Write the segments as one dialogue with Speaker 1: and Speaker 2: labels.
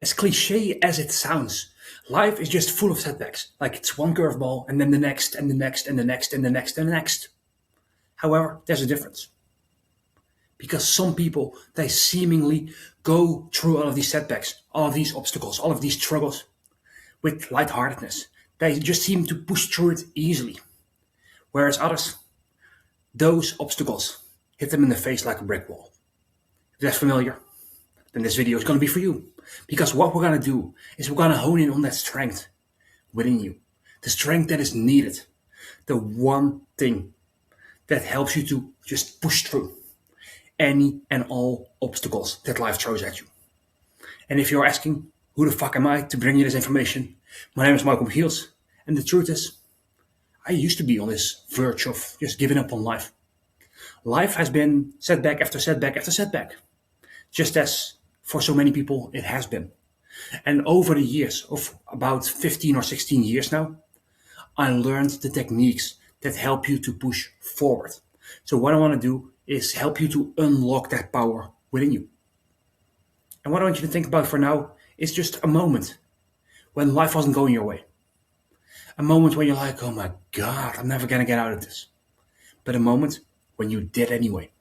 Speaker 1: As cliche as it sounds, life is just full of setbacks. Like it's one curveball and then the next and the next and the next and the next and the next. However, there's a difference. Because some people, they seemingly go through all of these setbacks, all of these obstacles, all of these struggles with lightheartedness. They just seem to push through it easily. Whereas others, those obstacles hit them in the face like a brick wall. If that's familiar, then this video is going to be for you. Because what we're going to do is we're going to hone in on that strength within you. The strength that is needed. The one thing that helps you to just push through any and all obstacles that life throws at you. And if you're asking, who the fuck am I to bring you this information? My name is Malcolm Giels, and the truth is, I used to be on this verge of just giving up on life. Life has been setback after setback after setback, just as for so many people it has been. And over the years of about 15 or 16 years now, I learned the techniques that help you to push forward. So what I want to do is help you to unlock that power within you. And what I want you to think about for now is just a moment when life wasn't going your way. A moment when you're like, oh my God, I'm never going to get out of this. But a moment when you did anyway.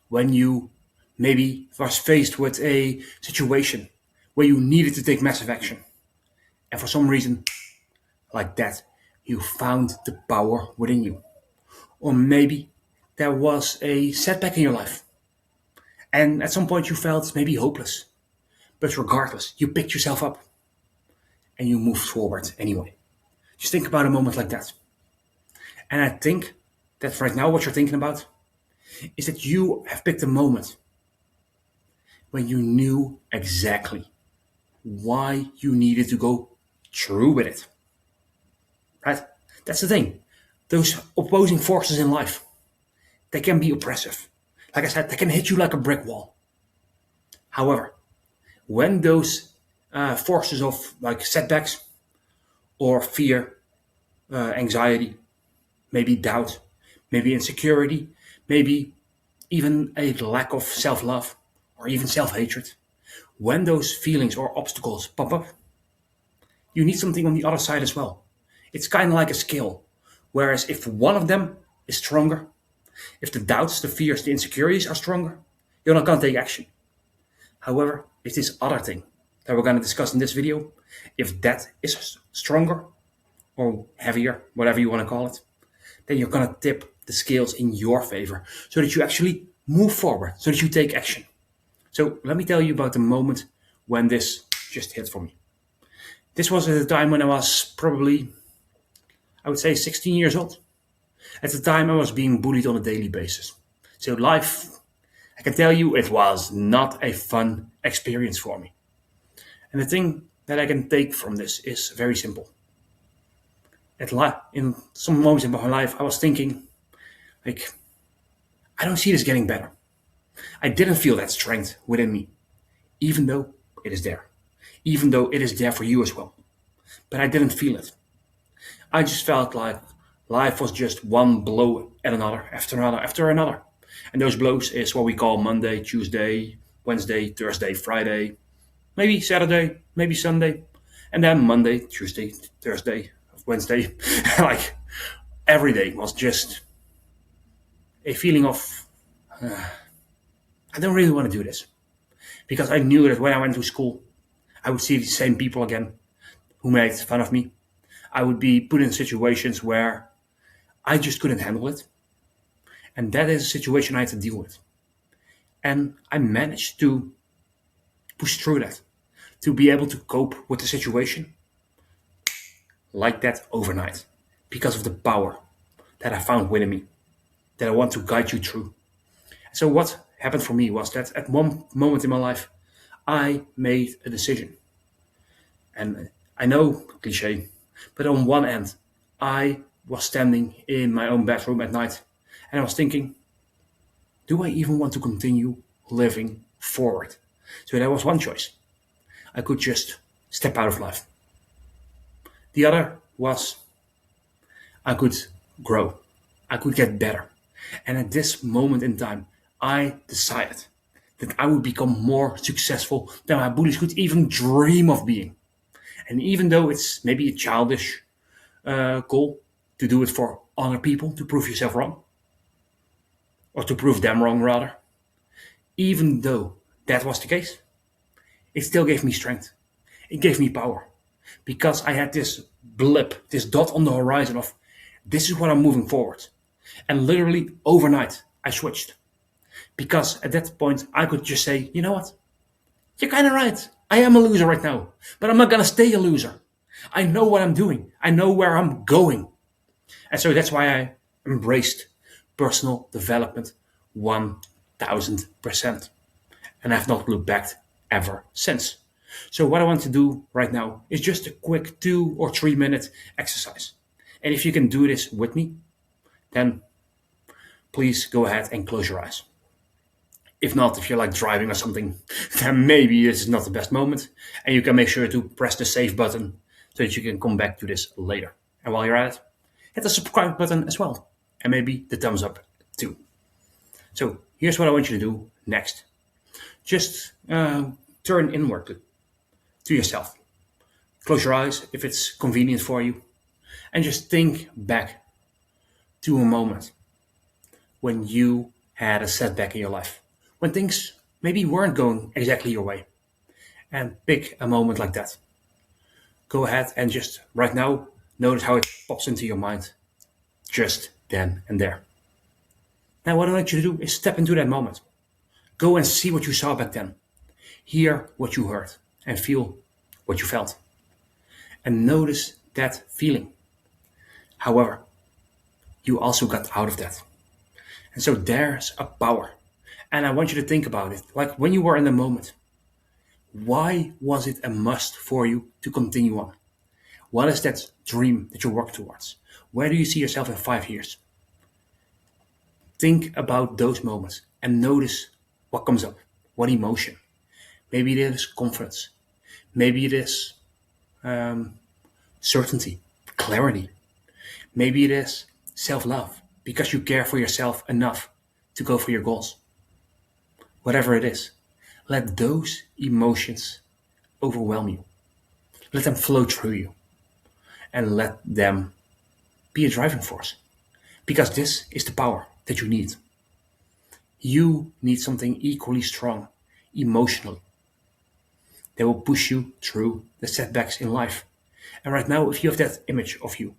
Speaker 1: When you maybe was faced with a situation where you needed to take massive action. And for some reason, like that, you found the power within you. Or maybe there was a setback in your life. And at some point you felt maybe hopeless. But regardless, you picked yourself up and you moved forward anyway. Just think about a moment like that. And I think that right now what you're thinking about is that you have picked a moment when you knew exactly why you needed to go through with it. Right? That's the thing. Those opposing forces in life, they can be oppressive. Like I said, they can hit you like a brick wall. However, when those forces of like setbacks or fear, anxiety, maybe doubt, maybe insecurity, maybe even a lack of self-love or even self-hatred, when those feelings or obstacles pop up, you need something on the other side as well. It's kind of like a scale. Whereas if one of them is stronger, if the doubts, the fears, the insecurities are stronger, you're not going to take action. However, if this other thing that we're going to discuss in this video, if that is stronger or heavier, whatever you want to call it, then you're going to tip the scales in your favor so that you actually move forward, so that you take action. So let me tell you about the moment when this just hit for me. This was at a time when I was probably, I would say 16 years old. At the time I was being bullied on a daily basis. So life, I can tell you, it was not a fun experience for me. And the thing that I can take from this is very simple. In some moments in my life, I was thinking, like, I don't see this getting better. I didn't feel that strength within me, even though it is there. Even though it is there for you as well. But I didn't feel it. I just felt like life was just one blow at another, after another, after another. And those blows is what we call Monday, Tuesday, Wednesday, Thursday, Friday, maybe Saturday, maybe Sunday, and then Monday, Tuesday, Thursday, Wednesday. Like every day was just a feeling of, I don't really want to do this. Because I knew that when I went to school, I would see the same people again who made fun of me. I would be put in situations where I just couldn't handle it. And that is a situation I had to deal with. And I managed to push through that, to be able to cope with the situation like that overnight, because of the power that I found within me, that I want to guide you through. So what happened for me was that at one moment in my life, I made a decision. And I know, cliche, but on one end, I was standing in my own bedroom at night and I was thinking, do I even want to continue living forward? So that was one choice. I could just step out of life. The other was I could grow. I could get better. And at this moment in time, I decided that I would become more successful than my bullies could even dream of being. And even though it's maybe a childish goal to do it for other people, to prove yourself wrong, or to prove them wrong rather, even though that was the case, it still gave me strength. It gave me power. Because I had this blip, this dot on the horizon of this is what I'm moving forward. And literally overnight, I switched. Because at that point, I could just say, you know what? You're kind of right. I am a loser right now, but I'm not going to stay a loser. I know what I'm doing. I know where I'm going. And so that's why I embraced personal development 1000%. And I've not looked back ever since. So what I want to do right now is just a quick 2 or 3 minute exercise. And if you can do this with me, then please go ahead and close your eyes. If not, if you're like driving or something, then maybe this is not the best moment. And you can make sure to press the save button so that you can come back to this later. And while you're at it, hit the subscribe button as well. And maybe the thumbs up too. So here's what I want you to do next. Just turn inward to yourself. Close your eyes if it's convenient for you. And just think back to a moment when you had a setback in your life. When things maybe weren't going exactly your way. And pick a moment like that. Go ahead and just right now notice how it pops into your mind. Just then and there. Now what I want you to do is step into that moment. Go and see what you saw back then. Hear what you heard. And feel what you felt. And notice that feeling. However, you also got out of that. And so there's a power. And I want you to think about it. Like when you were in the moment. Why was it a must for you to continue on? What is that dream that you work towards? Where do you see yourself in 5 years? Think about those moments and notice what comes up. What emotion? Maybe it is confidence. Maybe it is certainty, clarity. Maybe it is self-love because you care for yourself enough to go for your goals. Whatever it is, let those emotions overwhelm you. Let them flow through you and let them be a driving force because this is the power that you need. You need something equally strong emotionally that will push you through the setbacks in life. And right now, if you have that image of you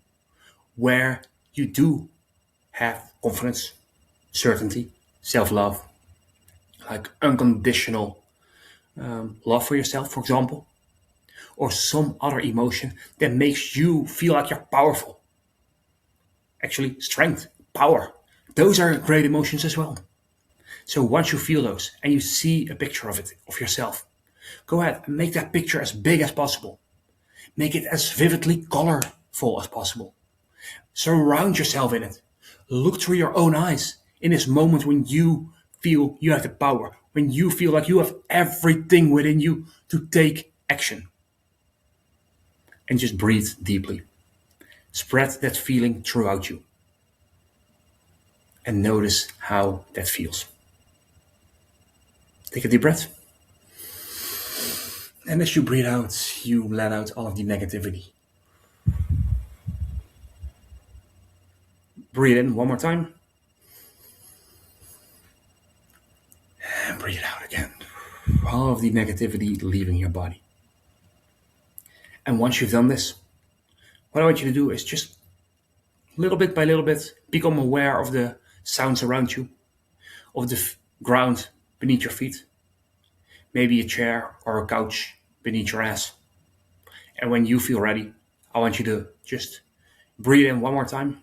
Speaker 1: where you do have confidence, certainty, self-love, like unconditional love for yourself, for example, or some other emotion that makes you feel like you're powerful. Actually, strength, power, those are great emotions as well. So once you feel those and you see a picture of it, of yourself, go ahead and make that picture as big as possible. Make it as vividly colorful as possible. Surround yourself in it. Look through your own eyes in this moment when you feel you have the power, when you feel like you have everything within you to take action. And just breathe deeply. Spread that feeling throughout you. And notice how that feels. Take a deep breath. And as you breathe out, you let out all of the negativity. Breathe in one more time. And breathe out again. All of the negativity leaving your body. And once you've done this, what I want you to do is just little bit by little bit become aware of the sounds around you, of the ground beneath your feet, maybe a chair or a couch beneath your ass. And when you feel ready, I want you to just breathe in one more time.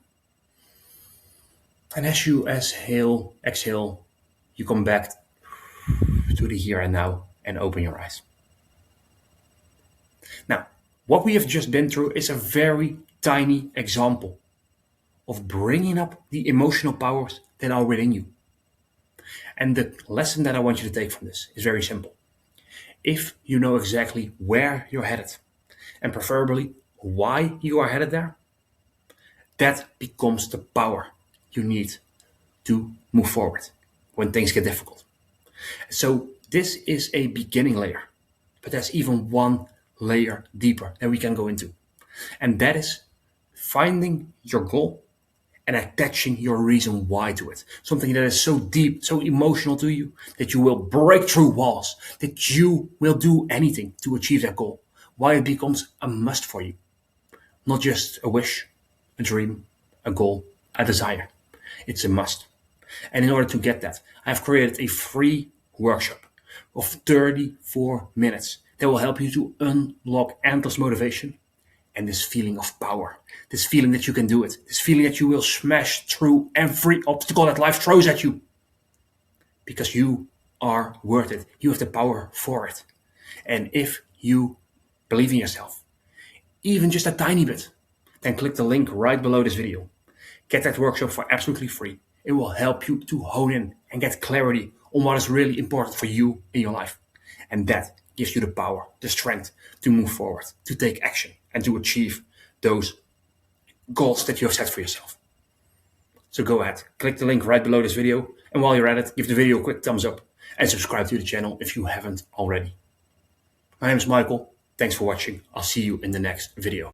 Speaker 1: And as you exhale, you come back to the here and now and open your eyes. Now, what we have just been through is a very tiny example of bringing up the emotional powers that are within you. And the lesson that I want you to take from this is very simple. If you know exactly where you're headed, and preferably why you are headed there, that becomes the power you need to move forward when things get difficult. So this is a beginning layer, but there's even one layer deeper that we can go into. And that is finding your goal and attaching your reason why to it. Something that is so deep, so emotional to you, that you will break through walls, that you will do anything to achieve that goal. Why it becomes a must for you. Not just a wish, a dream, a goal, a desire. It's a must. And in order to get that, I've created a free workshop of 34 minutes that will help you to unlock endless motivation and this feeling of power, this feeling that you can do it, this feeling that you will smash through every obstacle that life throws at you. Because you are worth it. You have the power for it. And if you believe in yourself, even just a tiny bit, then click the link right below this video. Get that workshop for absolutely free. It will help you to hone in and get clarity on what is really important for you in your life. And that gives you the power, the strength to move forward, to take action, and to achieve those goals that you have set for yourself. So go ahead, click the link right below this video, and while you're at it, give the video a quick thumbs up and subscribe to the channel if you haven't already. My name is Michael. Thanks for watching. I'll see you in the next video.